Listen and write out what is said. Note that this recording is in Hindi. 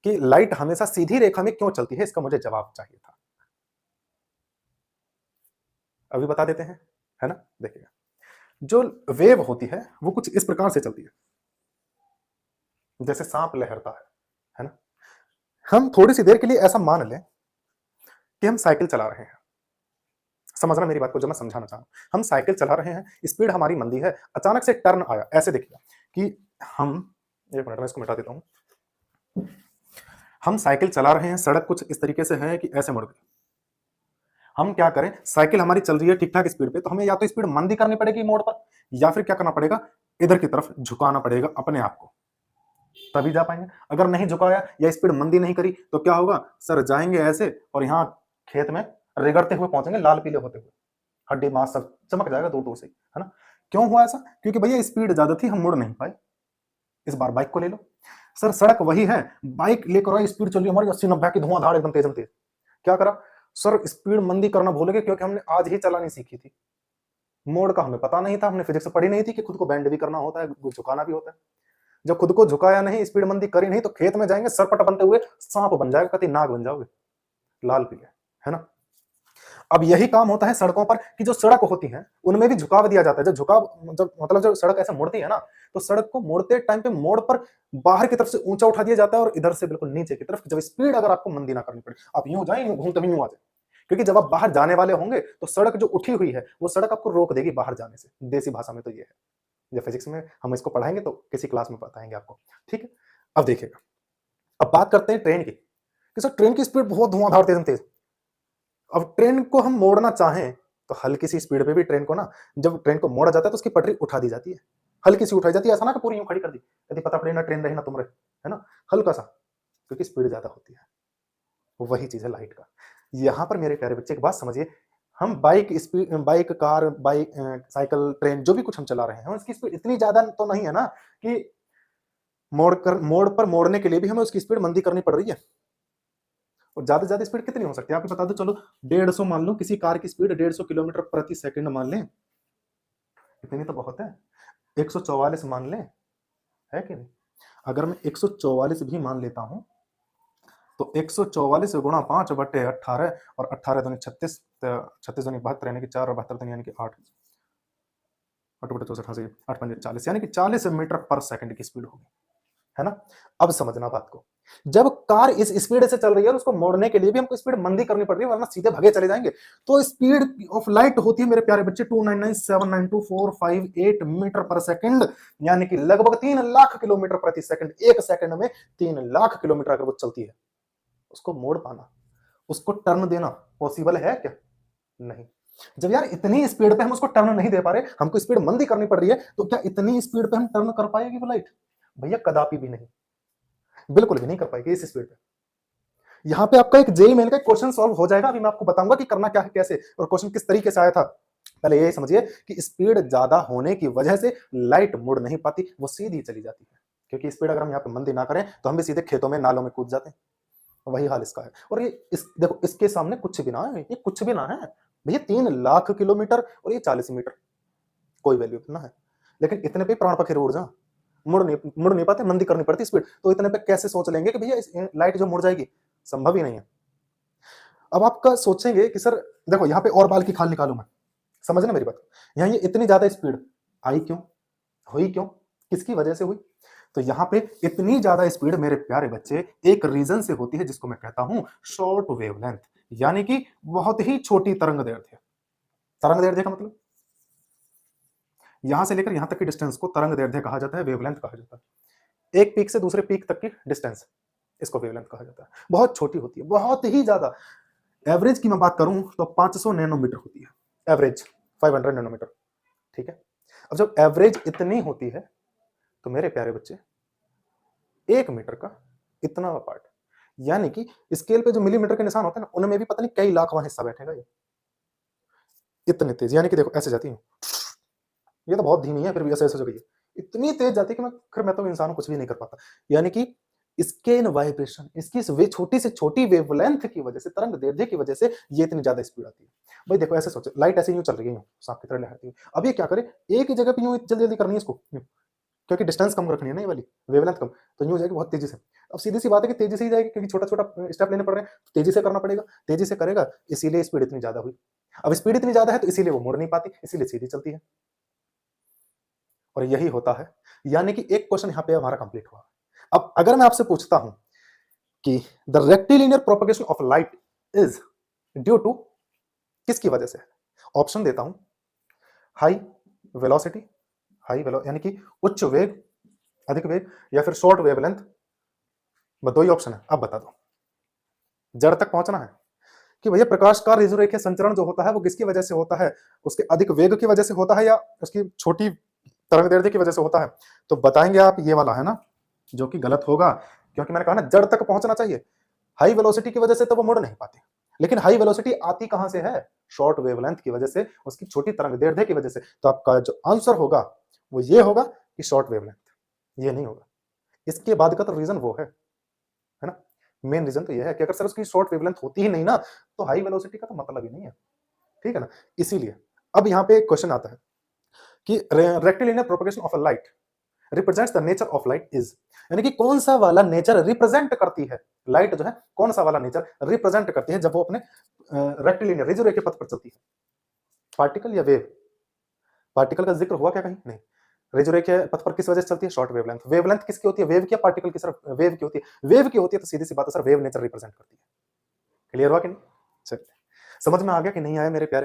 कि लाइट हमेशा सीधी रेखा में क्यों चलती है, इसका मुझे जवाब चाहिए था। अभी बता देते हैं, है ना? देखिएगा, जो वेव होती है वो कुछ इस प्रकार से चलती है, जैसे सांप लहरता है ना? हम थोड़ी सी देर के लिए ऐसा मान लें कि हम साइकिल चला रहे हैं। समझना मेरी बात को, जब मैं समझाना चाहूँ। हम साइकिल चला रहे हैं, स्पीड हमारी मंदी है, अचानक से टर्न आया। ऐसे देखिएगा कि हम, एक मिनट मैं इसको मिटा देता हूँ। हम साइकिल चला रहे हैं, सड़क कुछ इस तरीके से है कि ऐसे मुड़ गई। हम क्या करें, साइकिल हमारी चल रही है ठीक ठाक स्पीड पे, तो हमें या तो स्पीड मंदी करनी पड़ेगी मोड़ पर, या फिर क्या करना पड़ेगा, इधर की तरफ झुकाना पड़ेगा अपने आप को, तभी जा पाएंगे। अगर नहीं झुकाया या स्पीड मंदी नहीं करी तो क्या होगा, सर जाएंगे ऐसे और यहाँ खेत में रिगड़ते हुए पहुंचेंगे, लाल पीले होते हुए, हड्डी मांस सब चमक जाएगा दूर दूर से, है ना? क्यों हुआ ऐसा? क्योंकि भैया स्पीड ज्यादा थी, हम मुड़ नहीं पाए। इस बार बाइक को ले लो, सर सड़क वही है, बाइक लेकर आई, स्पीड चल रही है हमारी 80-90 की, धुआंधार एकदम तेज तेज। क्या करा सर, स्पीड मंदी करना भूल गए, क्योंकि हमने आज ही चलानी सीखी थी। मोड़ का हमें पता नहीं था, हमने फिजिक्स पढ़ी नहीं थी कि खुद को बैंड भी करना होता है, झुकाना भी होता है। जब खुद को झुकाया नहीं, स्पीड मंदी करी नहीं, तो खेत में जाएंगे सरपट बनते हुए सांप बन जाएगा, कति नाग बन जाओगे, लाल पीले, है ना? अब यही काम होता है सड़कों पर, कि जो सड़क होती है उनमें भी झुकाव दिया जाता है। जब झुकाव, जब मतलब जब सड़क ऐसे मुड़ती है ना, तो सड़क को मोड़ते टाइम पे मोड़ पर बाहर की तरफ से ऊंचा उठा दिया जाता है, और इधर से बिल्कुल नीचे की तरफ, जब स्पीड अगर आपको मंदी ना करनी पड़े, आप यूं जाए, यूं घूमते हुए यूं आ जाए। क्योंकि जब आप बाहर जाने वाले होंगे तो सड़क जो उठी हुई है वो सड़क आपको रोक देगी बाहर जाने से। देसी भाषा में तो ये है, जब फिजिक्स में हम इसको पढ़ाएंगे तो किसी क्लास में बताएंगे आपको, ठीक है? अब देखिएगा, अब बात करते हैं ट्रेन की, कि सर ट्रेन की स्पीड बहुत धुआंधार तेज तेज। अब ट्रेन को हम मोड़ना चाहें तो हल्की सी स्पीड पे भी ट्रेन को ना, जब ट्रेन को मोड़ा जाता है तो उसकी पटरी उठा दी जाती है, हल्की सी उठाई जाती है, ऐसा ना कि पूरी यूं खड़ी कर दी, यदि पता पड़े ना ट्रेन रहे ना तुम रहे, है ना? हल्का सा, क्योंकि स्पीड ज्यादा होती है। वही चीज है लाइट का। यहां पर मेरे प्यारे बच्चे एक बात समझिए, हम bike speed, bike, car, bike, cycle, train, जो भी कुछ हम चला रहे हैं, उसकी स्पीड इतनी ज्यादा तो नहीं है ना कि मोड़ पर मोड़ने के लिए भी हमें उसकी स्पीड मंदी करनी पड़ रही है। और ज्यादा से ज्यादा स्पीड कितनी हो सकती है आपको बता दो, चलो 150 मान लो, किसी कार की स्पीड 150 किलोमीटर प्रति सेकंड मान लें, इतनी तो बहुत है। 144 मान लें, है कि नहीं? अगर मैं 144 भी मान लेता हूं तो 144 गुणा 5/18, और 18 दूनी 36, 36 दूनी 72, यानी कि 4, और 72 दूनी यानी कि 8, 8/64, हाँ सही, 8×5 = 40, यानी कि 40 मीटर पर सेकंड की स्पीड होगी, है ना? अब समझना बात को, जब कार इस स्पीड से चल रही है और उसको मोड़ने के लिए भी हमको स्पीड मंदी करनी पड़ रही है, वरना सीधे भगे चले जाएंगे, तो स्पीड ऑफ लाइट होती है मेरे प्यारे बच्चे 299792458 मीटर पर सेकंड, यानी कि लगभग 3 लाख किलोमीटर प्रति सेकंड। एक सेकंड में 3 लाख किलोमीटर अगर वो चलती है, उसको मोड़ पाना, उसको टर्न देना पॉसिबल है क्या? नहीं। जब यार इतनी स्पीड पे हम उसको टर्न नहीं दे पा रहे, हमको स्पीड मंदी करनी पड़ रही है, तो क्या इतनी स्पीड पे हम टर्न कर पाएगी वो लाइट? भैया कदापि भी नहीं, बिल्कुल भी नहीं कर पाएगी इस स्पीड पे। यहां पे आपका एक जेई मेन का क्वेश्चन सॉल्व हो जाएगा, अभी मैं आपको बताऊंगा कि करना क्या है, कैसे, और क्वेश्चन किस तरीके से आया था। पहले ये समझिए कि स्पीड ज्यादा होने की वजह से लाइट मुड़ नहीं पाती, वो सीधी चली जाती है। क्योंकि स्पीड अगर हम यहाँ पे मंदी ना करें तो हम भी सीधे खेतों में, नालों में कूद जाते हैं। वही हाल इसका है। और ये देखो, इसके सामने कुछ भी ना है, ये कुछ भी ना है भैया। 3 लाख किलोमीटर और ये 40 मीटर, कोई वैल्यू ना है। लेकिन इतने पे प्राण पखेरु उड़ जा, मुड़ नहीं पाते, मंदी करनी पड़ती स्पीड। तो इतने पे कैसे सोच लेंगे कि भैया लाइट जो मुड़ जाएगी? संभव ही नहीं है। अब आपका सोचेंगे कि सर देखो, यहाँ पे और बाल की खाल निकालू मैं, समझना मेरी बात। यहाँ ये इतनी ज्यादा स्पीड आई क्यों, हुई क्यों, किसकी वजह से हुई? तो यहाँ पे इतनी ज्यादा स्पीड मेरे प्यारे बच्चे एक रीजन से होती है, जिसको मैं कहता हूं शॉर्ट वेवलेंथ, यानी कि बहुत ही छोटी तरंग दैर्ध्य। तरंग दैर्ध्य का मतलब यहां से लेकर यहां तक की डिस्टेंस को तरंग दैर्ध्य कहा जाता है, वेवलेंथ कहा जाता है। एक पीक से दूसरे पीक तक की डिस्टेंस, इसको वेवलेंथ कहा जाता है। बहुत छोटी होती है, बहुत ही ज्यादा। एवरेज की मैं बात करूं तो 500 नैनोमीटर होती है, एवरेज 500 नैनोमीटर, ठीक है? अब जब एवरेज इतनी होती है तो मेरे प्यारे बच्चे 1 मीटर का इतना पार्ट, यानी कि स्केल पे जो मिलीमीटर के निशान होते हैं ना, उनमें भी पता नहीं कई लाखवां हिस्सा बैठेगा ये, इतनी तेज। यानी कि देखो ऐसे जाती है, ये तो बहुत धीमी है, फिर भी ऐसे ऐसे जो गई है, इतनी तेज जाती है कि मैं तो इंसान कुछ भी नहीं कर पाता। यानी कि इसके इन वाइब्रेशन, इसकी इस वे छोटी से छोटी वेवलेंथ की वजह से, तरंग दैर्ध्य की वजह से ये इतनी ज्यादा स्पीड आती है। भाई देखो ऐसे सोचो, लाइट ऐसे यूं चल रही है, यूं सांप की तरह लहरती है। अब ये क्या करे, एक ही जगह पे यूं जल्दी जल्दी करनी है इसको, यूं क्योंकि डिस्टेंस कम रखनी है ना, ये वाली वेवलेंथ कम, तो यूं हो जाएगी बहुत तेजी से। अब सीधी सी बात है कि तेजी से ही जाएगी, क्योंकि छोटा छोटा स्टेप लेने पड़ रहे हैं, तो तेजी से करना पड़ेगा, तेजी से करेगा, इसीलिए स्पीड इतनी ज्यादा हुई। अब स्पीड इतनी ज्यादा है तो इसीलिए वो मुड़ नहीं पाती, इसीलिए सीधी चलती है। और यही होता है, यानी कि एक क्वेश्चन यहां पे हमारा कंप्लीट हुआ। अब अगर मैं आपसे पूछता हूं कि the rectilinear propagation of light is due to, किसकी वजह से है? ऑप्शन देता हूं, हाई वेलोसिटी, यानी कि उच्च वेग, अधिक वेग, या फिर शॉर्ट वेवलेंथ। बस दो ही ऑप्शन है, अब बता दो। जड़ तक पहुंचना है कि भैया प्रकाश का रेजोरेखीय संचरण जो होता है वो किसकी वजह से होता है? उसके अधिक वेग की वजह से होता है या उसकी छोटी तरंग दैर्ध्य की वजह से होता है? तो बताएंगे आप ये वाला है ना, जो कि गलत होगा, क्योंकि मैंने कहा ना जड़ तक पहुंचना चाहिए। हाई वेलोसिटी की वजह से तो वो मुड़ नहीं पाती, लेकिन हाई वेलोसिटी आती कहां से है? शॉर्ट वेवलेंथ की वजह से, उसकी छोटी तरंग दैर्ध्य की वजह से। तो आपका जो आंसर होगा वो ये होगा कि शॉर्ट वेवलेंथ, ये नहीं होगा। इसके बाद का तो रीजन वो है ना, मेन रीजन तो ये है कि अगर सर उसकी शॉर्ट वेवलेंथ होती ही नहीं ना, तो हाई वेलोसिटी का तो मतलब ही नहीं है, ठीक है ना। इसीलिए अब यहाँ पे एक क्वेश्चन आता है कि rectilinear propagation of a light represents the nature of light is, यानी कि कौन सा वाला नेचर रिप्रेजेंट करती है लाइट जो है, कौन सा वाला नेचर रिप्रेजेंट करती है जब वो अपने रेक्टिलिनियर रेजोरेखीय पथ पर चलती है? पार्टिकल या वेव? पार्टिकल का जिक्र हुआ क्या कहीं? नहीं। रेजोरेखीय पथ पर किस वजह से चलती है? Short wavelength. वेवलेंथ किसकी होती है? वेव की या पार्टिकल की? सिर्फ वेव की होती है। वेव की होती है तो सीधी सी बात है सर, वेव नेचर रिप्रेजेंट करती है। क्लियर हुआ कि नहीं? चलिए, समझ में आ गया कि नहीं आया मेरे प्यारे